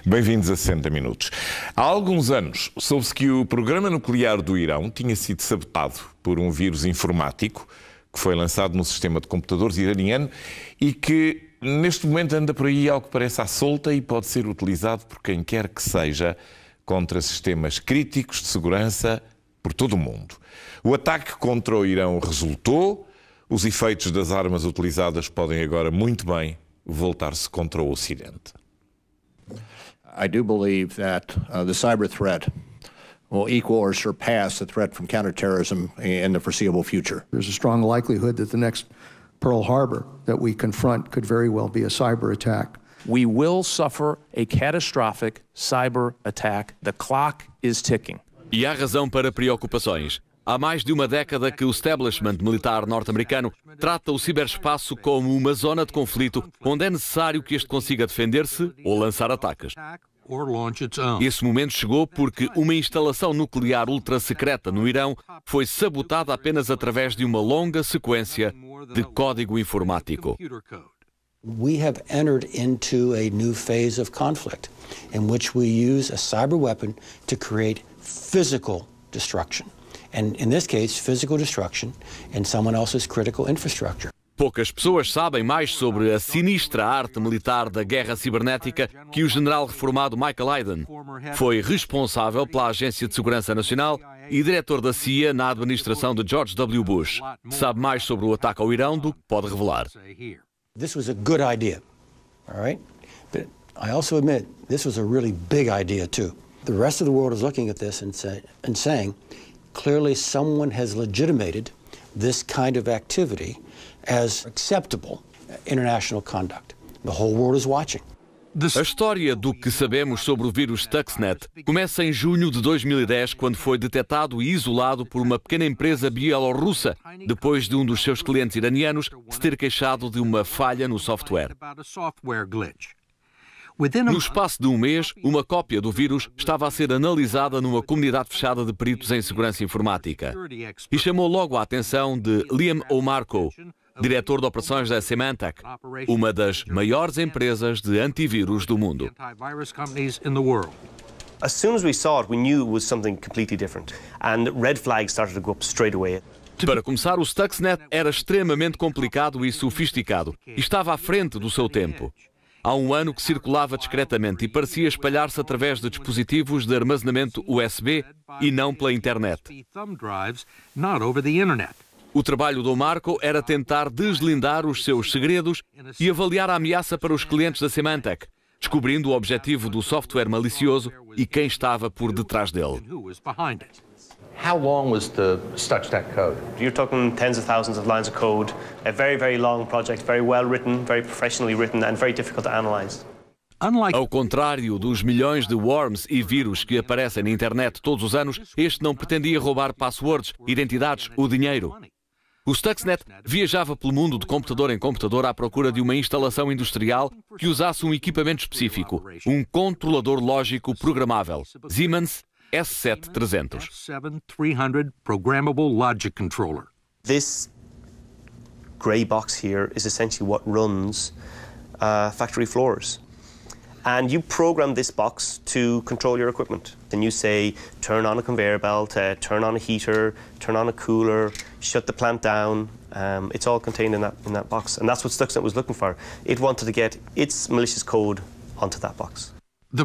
Bem-vindos a 60 Minutos. Há alguns anos soube-se que o programa nuclear do Irão tinha sido sabotado por um vírus informático que foi lançado no sistema de computadores iraniano e que neste momento anda por aí algo que parece à solta e pode ser utilizado por quem quer que seja contra sistemas críticos de segurança por todo o mundo. O ataque contra o Irão resultou, os efeitos das armas utilizadas podem agora muito bem voltar-se contra o Ocidente. I do believe that the cyber threat will equal or surpass the threat from counterterrorism in the foreseeable future. There's a strong likelihood that the next Pearl Harbor that we confront could very well be a cyber attack. We will suffer a catastrophic cyber attack. The clock is ticking. E há razão para preocupações. Há mais de uma década que o establishment militar norte-americano trata o ciberespaço como uma zona de conflito onde é necessário que este consiga defender-se ou lançar ataques. Esse momento chegou porque uma instalação nuclear ultra-secreta no Irão foi sabotada apenas através de uma longa sequência de código informático. We have entered into a new phase of conflict in which we use a cyber weapon to create physical destruction. And in this case, physical destruction in someone else's critical infrastructure. Poucas pessoas sabem mais sobre a sinistra arte militar da guerra cibernética que o general reformado Michael Hayden foi responsável pela Agência de Segurança Nacional e diretor da CIA na administração de George W. Bush. Sabe mais sobre o ataque ao Irão do que pode revelar. This was a good idea, all right? But I also admit this was a really big idea too. The rest of the world is looking at this and saying, clearly someone has legitimated this kind of activity as acceptable international conduct. The whole world is watching. A história do que sabemos sobre o vírus Stuxnet começa em junho de 2010, quando foi detectado e isolado por uma pequena empresa bielorrussa, depois de um dos seus clientes iranianos se ter queixado de uma falha no software. No espaço de um mês, uma cópia do vírus estava a ser analisada numa comunidade fechada de peritos em segurança informática. E chamou logo a atenção de Liam O'Marco, diretor de operações da Symantec, uma das maiores empresas de antivírus do mundo. As soon as we saw it, we knew it was something completely different, and red flags started to go up straight away. Para começar, o Stuxnet era extremamente complicado e sofisticado, e estava à frente do seu tempo. Há um ano que circulava discretamente e parecia espalhar-se através de dispositivos de armazenamento USB e não pela internet. O trabalho do Marco era tentar deslindar os seus segredos e avaliar a ameaça para os clientes da Symantec, descobrindo o objetivo do software malicioso e quem estava por detrás dele. How long was the Stuxnet code? You're talking tens of thousands of lines of code, a very, very long project, very well written, very professionally written and very difficult to analyze. Ao contrário dos milhões de worms e vírus que aparecem na internet todos os anos, este não pretendia roubar passwords, identidades ou dinheiro. O Stuxnet viajava pelo mundo de computador em computador à procura de uma instalação industrial que usasse um equipamento específico, um controlador lógico programável, Siemens S7300. Programmable Logic Controller. This grey box here is essentially what runs factory floors. And you program this box to control your equipment. Then you say, turn on a conveyor belt, turn on a heater, turn on a cooler, shut the plant down. It's all contained in that box. And that's what Stuxnet was looking for. It wanted to get its malicious code onto that box.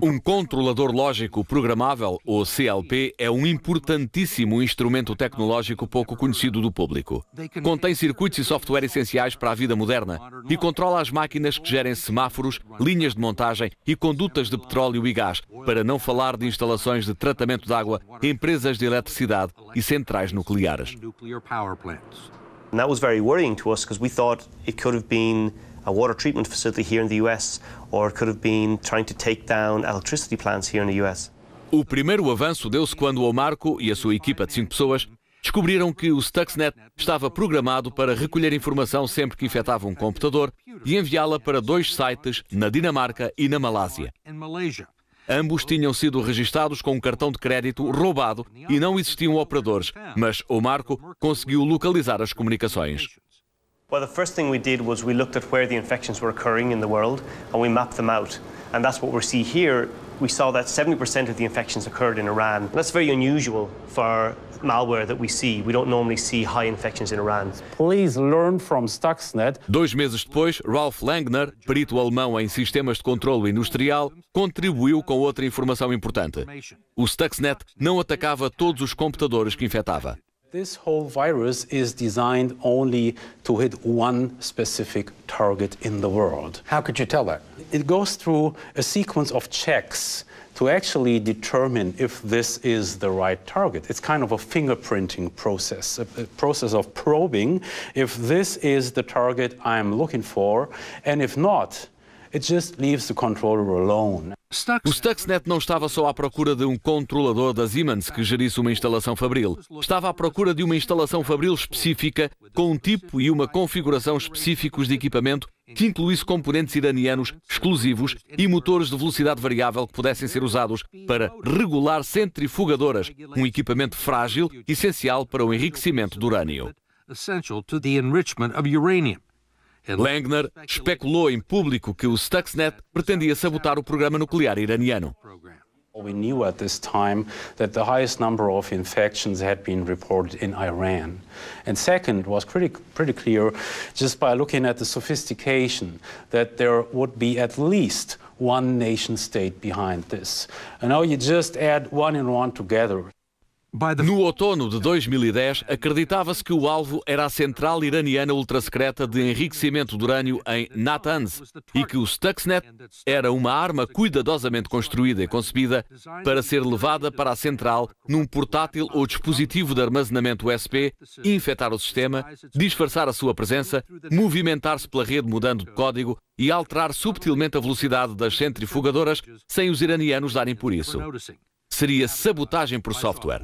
Um controlador lógico programável, ou CLP, é um importantíssimo instrumento tecnológico pouco conhecido do público. Contém circuitos e software essenciais para a vida moderna e controla as máquinas que gerem semáforos, linhas de montagem e condutas de petróleo e gás, para não falar de instalações de tratamento de água, empresas de eletricidade e centrais nucleares. And that was very worrying to us because we thought it could have been a water treatment facility here in the US, or it could have been trying to take down electricity plants here in the US. O primeiro avanço deu-se quando o Marco e a sua equipa de 5 pessoas descobriram que o Stuxnet estava programado para recolher informação sempre que infectava um computador e enviá-la para 2 sites na Dinamarca e na Malásia. Ambos tinham sido registados com um cartão de crédito roubado e não existiam operadores, mas o Marco conseguiu localizar as comunicações. Well, the first thing we did was we looked at where the infections were occurring in the world and we mapped them out. And that's what we see here. We saw that 70% of the infections occurred in Iran. That's very unusual for malware that we see. We don't normally see high infections in Iran. Please learn from Stuxnet. 2 meses depois, Ralph Langner, perito alemão em sistemas de controlo industrial, contribuiu com outra informação importante. O Stuxnet não atacava todos os computadores que infectava. This whole virus is designed only to hit one specific target in the world. How could you tell that? It goes through a sequence of checks to actually determine if this is the right target. It's kind of a fingerprinting process, a process of probing if this is the target I'm looking for, and if not, it just leaves the controller alone. O Stuxnet não estava só à procura de um controlador da Siemens que gerisse uma instalação fabril. Estava à procura de uma instalação fabril específica, com um tipo e uma configuração específicos de equipamento que incluísse componentes iranianos exclusivos e motores de velocidade variável que pudessem ser usados para regular centrifugadoras, um equipamento frágil essencial para o enriquecimento de urânio. Langner especulou em público que o Stuxnet pretendia sabotar o programa nuclear iraniano. We knew at this time that the highest number of infections had been reported in Iran. And second, it was pretty clear, just by looking at the sophistication, that there would be at least one nation state behind this. And now you just add one and one together. No outono de 2010, acreditava-se que o alvo era a central iraniana ultrassecreta de enriquecimento de urânio em Natanz e que o Stuxnet era uma arma cuidadosamente construída e concebida para ser levada para a central num portátil ou dispositivo de armazenamento USB, infectar o sistema, disfarçar a sua presença, movimentar-se pela rede mudando de código e alterar subtilmente a velocidade das centrifugadoras sem os iranianos darem por isso. Seria sabotagem por software.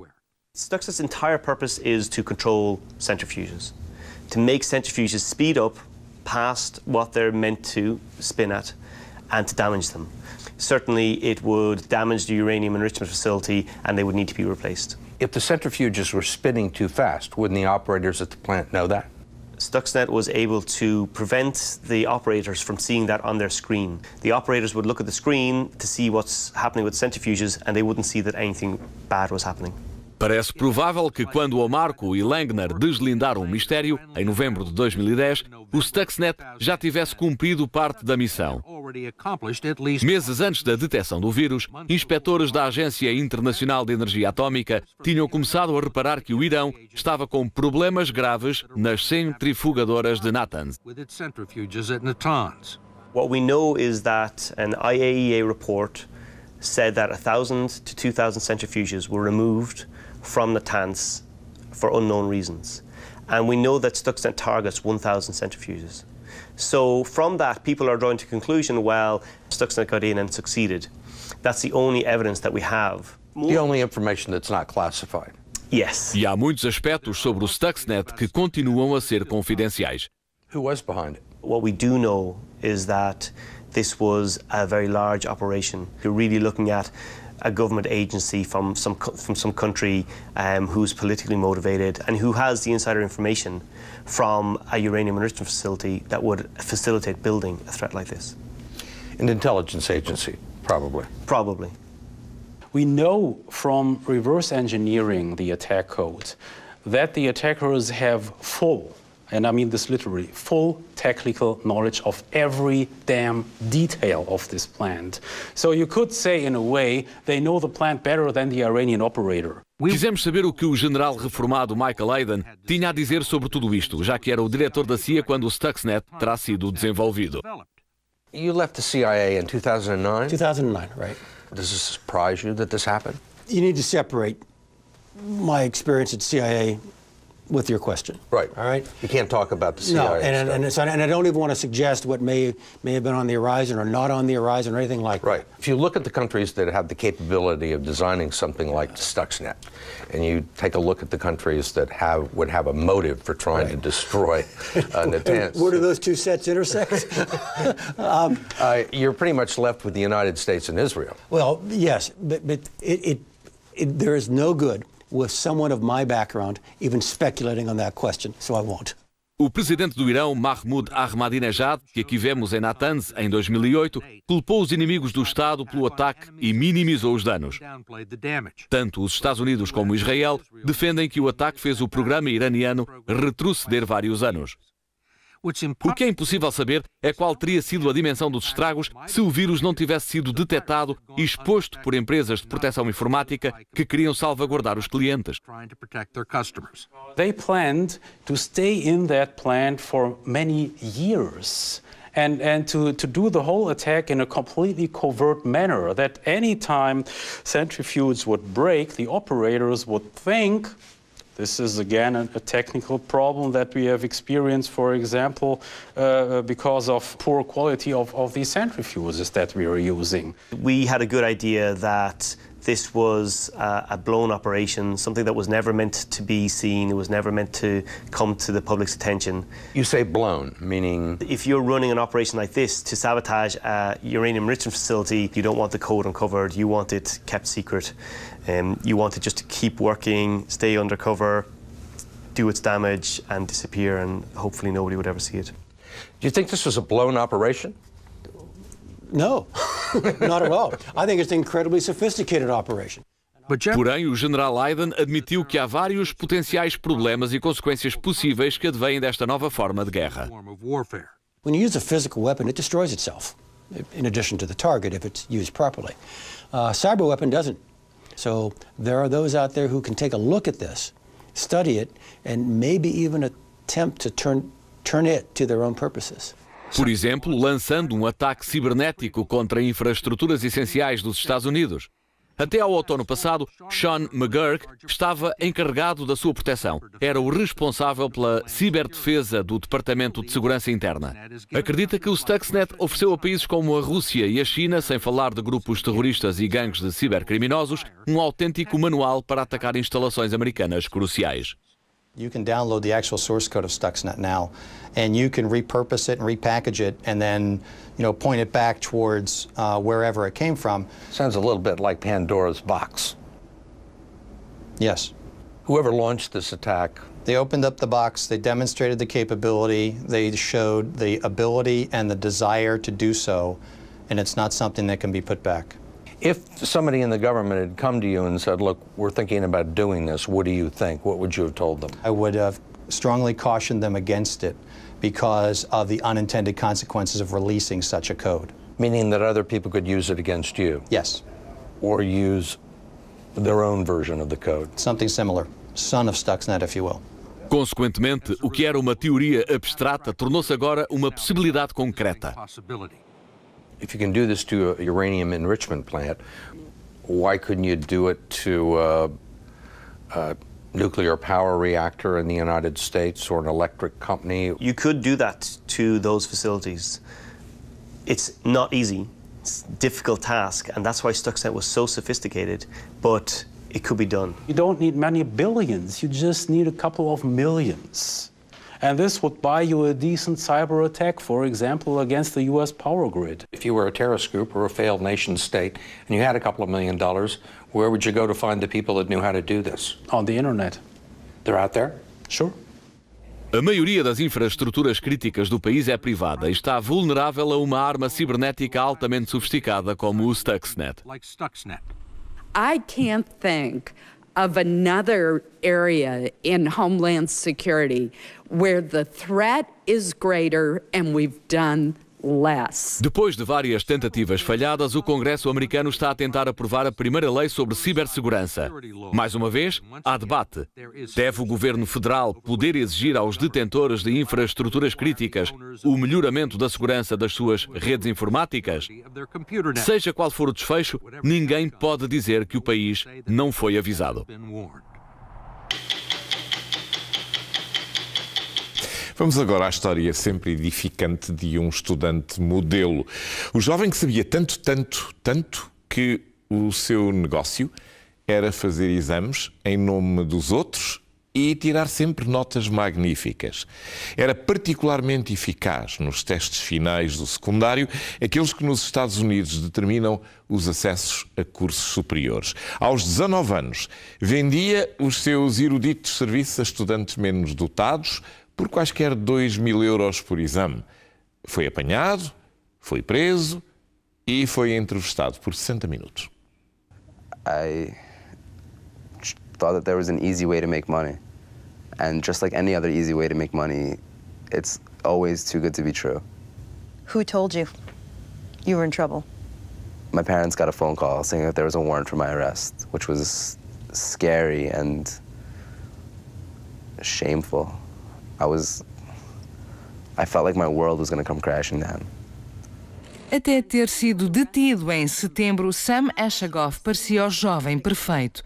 Stuxnet's entire purpose is to control centrifuges, to make centrifuges speed up past what they're meant to spin at and to damage them. Certainly it would damage the uranium enrichment facility and they would need to be replaced. If the centrifuges were spinning too fast, wouldn't the operators at the plant know that? Stuxnet was able to prevent the operators from seeing that on their screen. The operators would look at the screen to see what's happening with centrifuges and they wouldn't see that anything bad was happening. Parece provável que quando Omarco e Langner deslindaram o mistério, em novembro de 2010, o Stuxnet já tivesse cumprido parte da missão. Meses antes da detecção do vírus, inspectores da Agência Internacional de Energia Atómica tinham começado a reparar que o Irão estava com problemas graves nas centrifugadoras de Natanz. What we know is that an IAEA report said that 1,000 to 2,000 centrifuges were removed from Natanz for unknown reasons. And we know that Stuxnet targets 1,000 centrifuges. So from that, people are drawing to the conclusion, well, Stuxnet got in and succeeded. That's the only evidence that we have. The only information that's not classified. Yes. E há muitos aspectos sobre o Stuxnet que continuam a ser confidenciais. Who was behind it? What we do know is that this was a very large operation. You're really looking at a government agency from some country who's politically motivated and who has the insider information from a uranium enrichment facility that would facilitate building a threat like this. An intelligence agency, probably. Probably. We know from reverse engineering the attack code that the attackers have full, and I mean this literally, full technical knowledge of every damn detail of this plant. So you could say, in a way, they know the plant better than the Iranian operator. Quisemos saber o que o general reformado Michael Hayden tinha a dizer sobre tudo isto, já que era o diretor da CIA quando o Stuxnet terá sido desenvolvido. You left the CIA in 2009? 2009, right. Does this surprise you that this happened? You need to separate my experience at CIA with your question. Right. All right? You can't talk about the CIA No, stuff. and I don't even want to suggest what may have been on the horizon or not on the horizon or anything like Right. that. If you look at the countries that have the capability of designing something like Stuxnet, and you take a look at the countries that would have a motive for trying to destroy Natanz. Where do those two sets intersect? You're pretty much left with the United States and Israel. Well, yes, but there is no good with someone of my background even speculating on that question, so I won't. O presidente do Irão, Mahmoud Ahmadinejad, que aqui vemos em Natanz em 2008, culpou os inimigos do Estado pelo ataque e minimizou os danos. Tanto os Estados Unidos como Israel defendem que o ataque fez o programa iraniano retroceder vários anos. O que é impossível saber é qual teria sido a dimensão dos estragos se o vírus não tivesse sido detectado e exposto por empresas de proteção informática que queriam salvaguardar os clientes. They planned to stay in that plant for many years and to do the whole attack in a completely covert manner, that any time centrifuges would break, the operators would think this is, again, a technical problem that we have experienced, for example, because of poor quality of these centrifuges that we are using. We had a good idea that this was a blown operation, something that was never meant to be seen, it was never meant to come to the public's attention. You say blown, meaning? If you're running an operation like this to sabotage a uranium enrichment facility, you don't want the code uncovered, you want it kept secret. You want it just to keep working, stay undercover, do its damage and disappear, and hopefully nobody would ever see it. Do you think this was a blown operation? No, not at all. I think it's an incredibly sophisticated operation. Porém, o general Hayden admitiu que há vários potenciais problemas e consequências possíveis que advêm desta nova forma de guerra. When you use a physical weapon, it destroys itself, in addition to the target, if it's used properly. A cyber weapon doesn't. So there are those out there who can take a look at this, study it, and maybe even attempt to turn it to their own purposes. Por exemplo, lançando um ataque cibernético contra infraestruturas essenciais dos Estados Unidos. Até ao outono passado, Sean McGurk estava encarregado da sua proteção. Era o responsável pela ciberdefesa do Departamento de Segurança Interna. Acredita que o Stuxnet ofereceu a países como a Rússia e a China, sem falar de grupos terroristas e gangues de cibercriminosos, um autêntico manual para atacar instalações americanas cruciais. You can download the actual source code of Stuxnet now, and you can repurpose it and repackage it, and then, point it back towards wherever it came from. Sounds a little bit like Pandora's box. Yes. Whoever launched this attack. They opened up the box, they demonstrated the capability, they showed the ability and the desire to do so, and it's not something that can be put back. If somebody in the government had come to you and said, look, we're thinking about doing this, what do you think? What would you have told them? I would have strongly cautioned them against it because of the unintended consequences of releasing such a code. Meaning that other people could use it against you? Yes. Or use their own version of the code? Something similar. Son of Stuxnet, if you will. Consequentemente, o que era uma teoria abstrata tornou-se agora uma possibilidade concreta. If you can do this to a uranium enrichment plant, why couldn't you do it to a nuclear power reactor in the United States or an electric company? You could do that to those facilities. It's not easy. It's a difficult task, and that's why Stuxnet was so sophisticated, but it could be done. You don't need many billions, you just need a couple of millions. And this would buy you a decent cyber attack, for example, against the US power grid. If you were a terrorist group or a failed nation state and you had a couple of $1 million, where would you go to find the people that knew how to do this? On the internet. They're out there? Sure. A maioria das infraestruturas críticas do país é privada e está vulnerável a uma arma cibernética altamente sofisticada como o Stuxnet. I can't think of another area in Homeland Security where the threat is greater and we've done less. Depois de várias tentativas falhadas, o Congresso americano está a tentar aprovar a primeira lei sobre cibersegurança. Mais uma vez, há debate. Deve o governo federal poder exigir aos detentores de infraestruturas críticas o melhoramento da segurança das suas redes informáticas? Seja qual for o desfecho, ninguém pode dizer que o país não foi avisado. Vamos agora à história sempre edificante de um estudante modelo. O jovem que sabia tanto que o seu negócio era fazer exames em nome dos outros e tirar sempre notas magníficas. Era particularmente eficaz nos testes finais do secundário, aqueles que nos Estados Unidos determinam os acessos a cursos superiores. Aos 19 anos, vendia os seus eruditos serviços a estudantes menos dotados, por quaisquer 2.000 euros por exame. Foi apanhado, foi preso e foi entrevistado por 60 minutos. I thought that there was an easy way to make money. And just like any other easy way to make money, it's always too good to be true. Who told you you were in trouble? My parents got a phone call saying that there was a warrant for my arrest, which was scary and shameful. I felt like my world was going to come crashing down. Até ter sido detido em setembro, Sam Ashagoff parecia o jovem perfeito.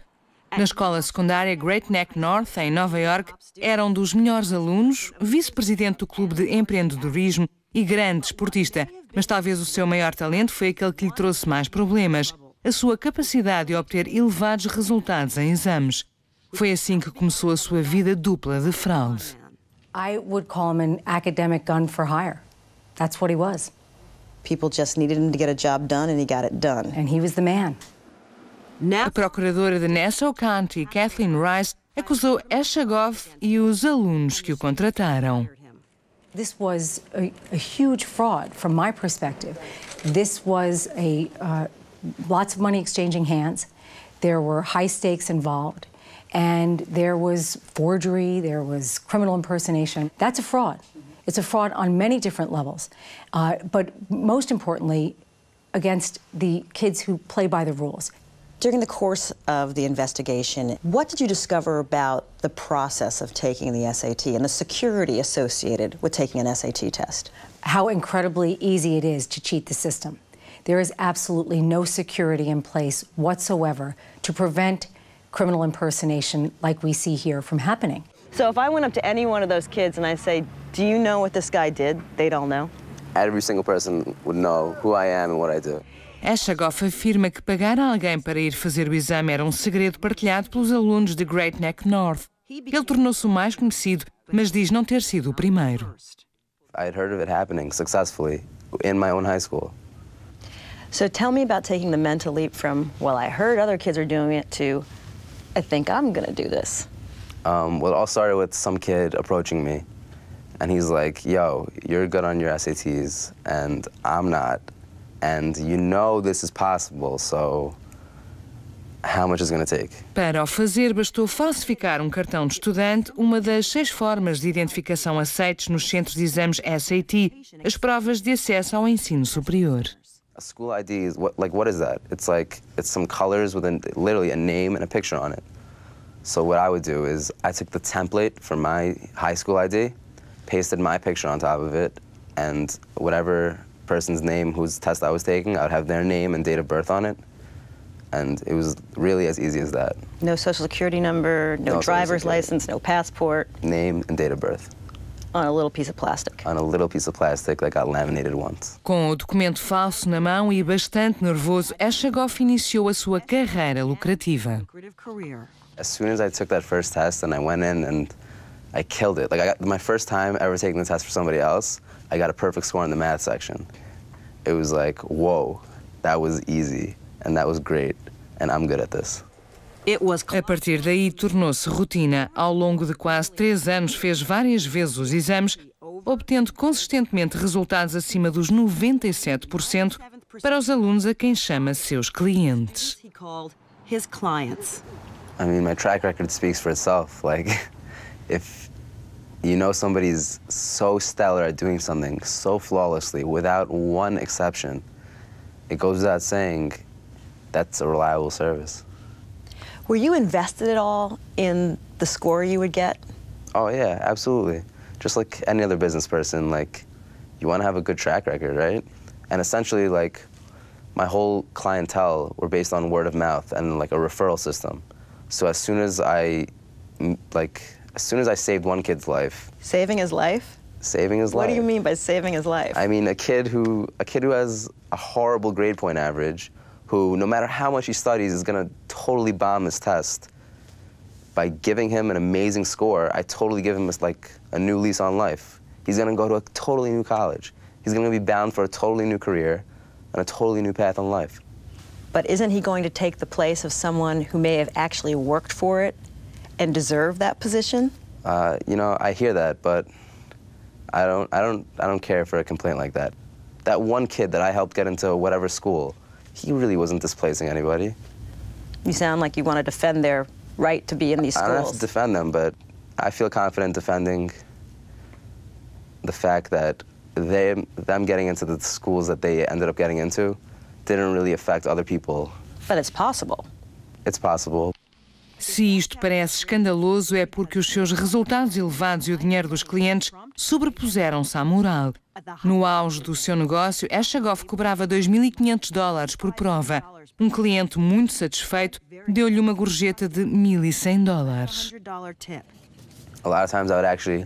Na escola secundária Great Neck North, em Nova York, era um dos melhores alunos, vice-presidente do clube de empreendedorismo e grande desportista. Mas talvez o seu maior talento foi aquele que lhe trouxe mais problemas, a sua capacidade de obter elevados resultados em exames. Foi assim que começou a sua vida dupla de fraude. I would call him an academic gun for hire. That's what he was. People just needed him to get a job done, and he got it done. And he was the man. A procuradora de Nassau County, Kathleen Rice, acusou Ashagoff e os alunos que o contrataram. This was a huge fraud from my perspective. This was lots of money exchanging hands. There were high stakes involved. And there was forgery, there was criminal impersonation. That's a fraud. It's a fraud on many different levels. But most importantly, against the kids who play by the rules. During the course of the investigation, what did you discover about the process of taking the SAT and the security associated with taking an SAT test? How incredibly easy it is to cheat the system. There is absolutely no security in place whatsoever to prevent criminal impersonation like we see here from happening. So if I went up to any one of those kids and I say, do you know what this guy did? They'd all know. Every single person would know who I am and what I do. Ashagoff afirma que pagar a alguém para ir fazer o exame era um segredo partilhado pelos alunos de Great Neck North. Ele tornou-se o mais conhecido, mas diz não ter sido o primeiro. I had heard of it happening successfully in my own high school. So tell me about taking the mental leap from, well, I heard other kids are doing it, to, I think I'm going to do this. Well, it all started with some kid approaching me, and he's like, yo, you're good on your SATs, and I'm not. And you know this is possible, so how much is it going to take? Para o fazer, bastou falsificar um cartão de estudante, uma das 6 formas de identificação aceites nos centros de exames SAT, as provas de acesso ao ensino superior. A school ID is what is that? It's some colors with literally a name and a picture on it. So what I would do is I took the template for my high school ID, pasted my picture on top of it, and whatever person's name whose test I was taking, I would have their name and date of birth on it. And it was really as easy as that. No social security number, no driver's license, no passport. Name and date of birth. On a little piece of plastic. On a little piece of plastic that got laminated once. Com o documento falso na mão e bastante nervoso, Ashagoff iniciou a sua carreira lucrativa. As soon as I took that first test and I went in and I killed it. Like I got my first time ever taking the test for somebody else, I got a perfect score in the math section. It was like, whoa, that was easy and that was great and I'm good at this. A partir daí tornou-se rotina. Ao longo de quase 3 anos fez várias vezes os exames, obtendo consistentemente resultados acima dos 97% para os alunos a quem chama seus clientes. I mean, my track record speaks for itself. Like, if you know somebody's so stellar at doing something so flawlessly, without one exception, it goes without saying that's a reliable service. Were you invested at all in the score you would get? Oh, yeah, absolutely. Just like any other business person, like, you want to have a good track record, right? And essentially, like, my whole clientele were based on word of mouth and, like, a referral system. So as soon as I saved one kid's life. Saving his life? Saving his life. What do you mean by saving his life? I mean, a kid who has a horrible grade point average, who, no matter how much he studies, is going to totally bomb his test. By giving him an amazing score, I totally give him like a new lease on life. He's going to go to a totally new college. He's going to be bound for a totally new career and a totally new path in life. But isn't he going to take the place of someone who may have actually worked for it and deserved that position? You know, I hear that, but I don't care for a complaint like that. That one kid that I helped get into whatever school, he really wasn't displacing anybody. You sound like you want to defend their right to be in these schools. I don't have to defend them, but I feel confident defending the fact that them getting into the schools that they ended up getting into didn't really affect other people. But it's possible. It's possible. Se isto parece escandaloso, é porque os seus resultados elevados e o dinheiro dos clientes sobrepuseram-se à moral. No auge do seu negócio, Eschagoff cobrava $2.500 por prova. Um cliente muito satisfeito deu-lhe uma gorjeta de $1.100. A lot of times I would actually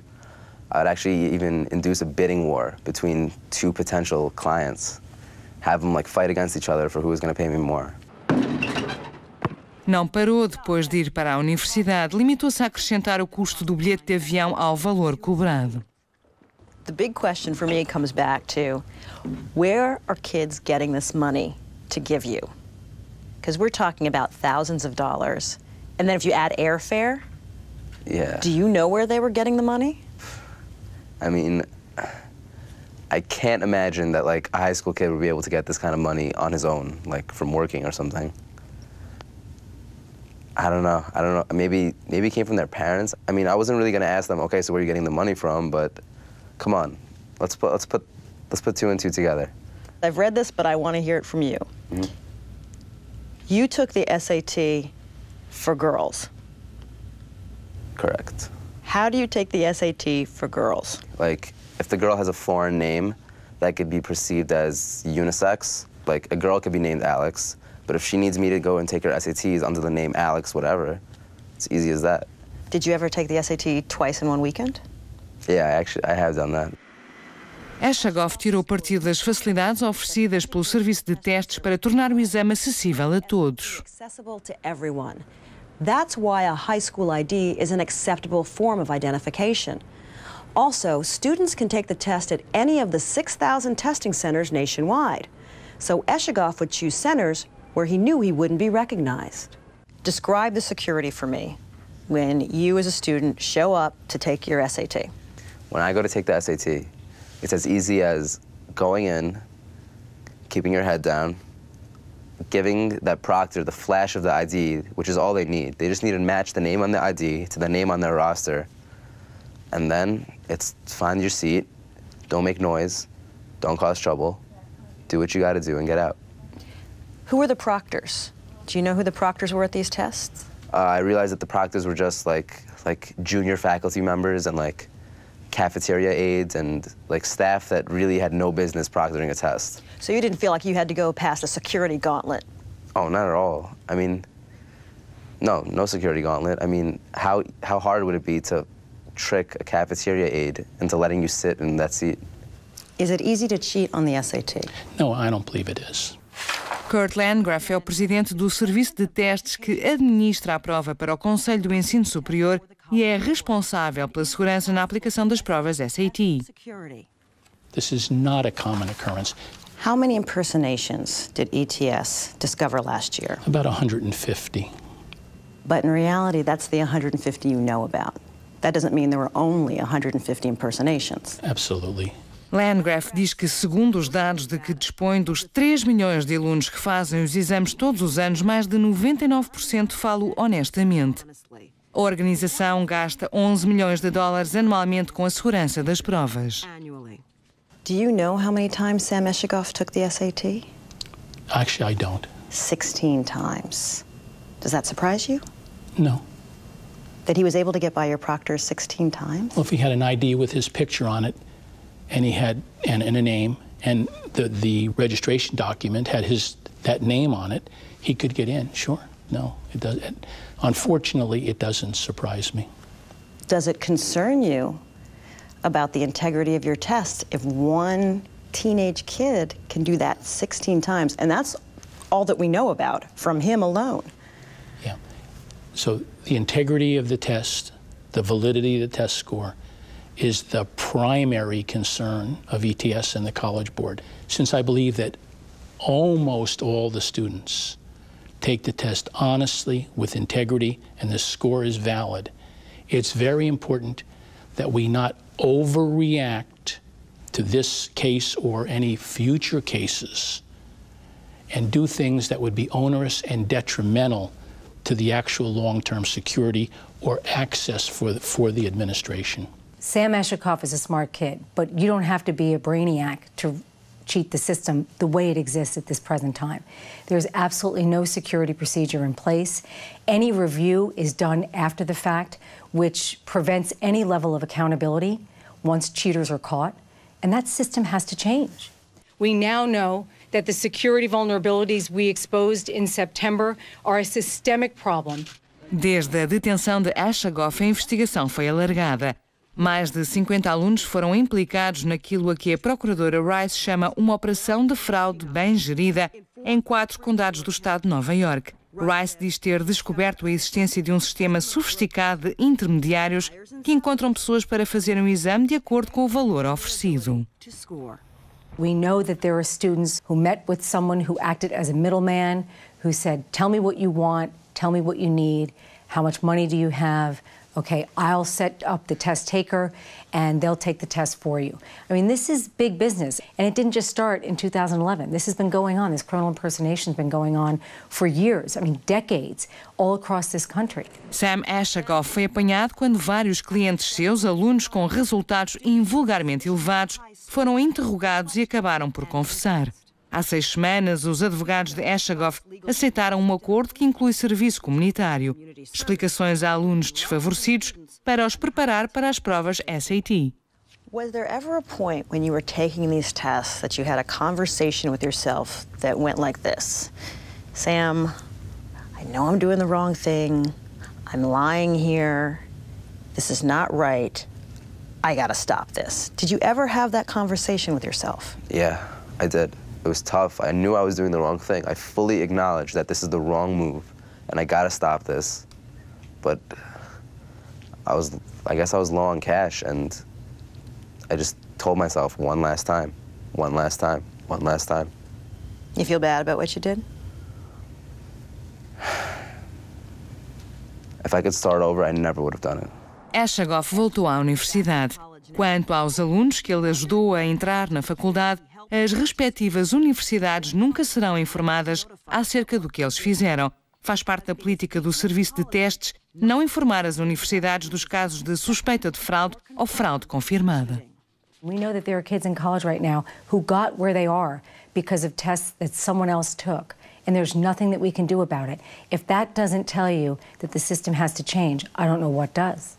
even induce a bidding war between two potential clients. Have them like fight against each other for who was going to pay me more. Não parou depois de ir para a universidade. Limitou-se a acrescentar o custo do bilhete de avião ao valor cobrado. The big question for me comes back to, where are kids getting this money to give you? Because we're talking about thousands of dollars. And then if you add airfare, yeah. Do you know where they were getting the money? I mean, I can't imagine that like a high school kid would be able to get this kind of money on his own, like from working or something. I don't know. Maybe it came from their parents. I mean, I wasn't really gonna ask them, okay, so where are you getting the money from? But come on, let's put two and two together. I've read this, but I want to hear it from you. Mm-hmm. You took the SAT for girls. Correct. How do you take the SAT for girls? Like, if the girl has a foreign name, that could be perceived as unisex. Like, a girl could be named Alex, but if she needs me to go and take her SATs under the name Alex, whatever, it's easy as that. Did you ever take the SAT twice in one weekend? Yeah, I have done that. Eschagoff tirou partido das facilidades oferecidas pelo serviço de testes para tornar o exame acessível a todos. Accessible to everyone. That's why a high school ID is an acceptable form of identification. Also, students can take the test at any of the 6,000 testing centers nationwide. So Eschagoff would choose centers where he knew he wouldn't be recognized. Describe the security for me when you as a student show up to take your SAT. When I go to take the SAT, it's as easy as going in, keeping your head down, giving that proctor the flash of the ID, which is all they need. They just need to match the name on the ID to the name on their roster. And then it's find your seat, don't make noise, don't cause trouble, do what you gotta do and get out. Who were the proctors? Do you know who the proctors were at these tests? I realized that the proctors were just like junior faculty members and like cafeteria aides and like staff that really had no business proctoring a test. So you didn't feel like you had to go past a security gauntlet? Oh, not at all. I mean, no security gauntlet. I mean, how hard would it be to trick a cafeteria aide into letting you sit in that seat? Is it easy to cheat on the SAT? No, I don't believe it is. Kurt Landgraf é o presidente do serviço de testes que administra a prova para o Conselho do Ensino Superior e é responsável pela segurança na aplicação das provas SAT. This is not a common occurrence. How many impersonations did ETS discover last year? About 150. But in reality, that's the 150 you know about. That doesn't mean there were only 150 impersonations. Absolutely. Landgraf diz que, segundo os dados de que dispõe dos 3 milhões de alunos que fazem os exames todos os anos, mais de 99% falam honestamente. A organização gasta $11 milhões anualmente com a segurança das provas. Do you know how many times Sam Eschagoff took the SAT? Actually, I don't. 16 times. Does that surprise you? No. That he was able to get by your proctor 16 times? Well, if he had an ID with his picture on it, and he had and a name, and the registration document had that name on it, he could get in. Sure. No, it does. Unfortunately, it doesn't surprise me. Does it concern you about the integrity of your test if one teenage kid can do that 16 times? And that's all that we know about from him alone. Yeah. So the integrity of the test, the validity of the test score, is the primary concern of ETS and the College Board. Since I believe that almost all the students take the test honestly, with integrity, and the score is valid, it's very important that we not overreact to this case or any future cases and do things that would be onerous and detrimental to the actual long-term security or access for the administration. Sam Eshikoff is a smart kid, but you don't have to be a brainiac to cheat the system the way it exists at this present time. There's absolutely no security procedure in place. Any review is done after the fact, which prevents any level of accountability once cheaters are caught, and that system has to change. We now know that the security vulnerabilities we exposed in September are a systemic problem. Desde a detenção de Eshikoff, a investigação foi alargada. Mais de 50 alunos foram implicados naquilo a que a procuradora Rice chama uma operação de fraude bem gerida em 4 condados do estado de Nova Iorque. Rice diz ter descoberto a existência de um sistema sofisticado de intermediários que encontram pessoas para fazerem um exame de acordo com o valor oferecido. We know that there are students who met with someone who acted as a middleman, who said, tell me what you want, tell me what you need, how much money do you have? Okay, I'll set up the test taker and they'll take the test for you. I mean, this is big business. And it didn't just start in 2011. This has been going on. This criminal impersonation has been going on for years, I mean, decades, all across this country. Sam Eshikoff foi apanhado quando vários clientes seus, alunos com resultados invulgarmente elevados, foram interrogados e acabaram por confessar. Há 6 semanas, os advogados de Eshikoff aceitaram um acordo que inclui serviço comunitário, explicações a alunos desfavorecidos para os preparar para as provas SAT. Was there ever a point when you were taking these tests that you had a conversation with yourself that went like this? Sam, I know I'm doing the wrong thing. I'm lying here. This is not right. I gotta stop this. Did you ever have that conversation with yourself? Yeah, I did. It was tough. I knew I was doing the wrong thing. I fully acknowledged that this is the wrong move, and I gotta stop this. But I guess I was low on cash, and I just told myself one last time, one last time, one last time. You feel bad about what you did? If I could start over, I never would have done it. Eshikoff voltou à universidade. Quanto aos alunos que ele ajudou a entrar na faculdade, as respectivas universidades nunca serão informadas acerca do que eles fizeram. Faz parte da política do Serviço de Testes não informar as universidades dos casos de suspeita de fraude ou fraude confirmada. We know that there are kids in college right now who got where they are because of tests that someone else took, and there's nothing that we can do about it. If that doesn't tell you that the system has to change, I don't know what does.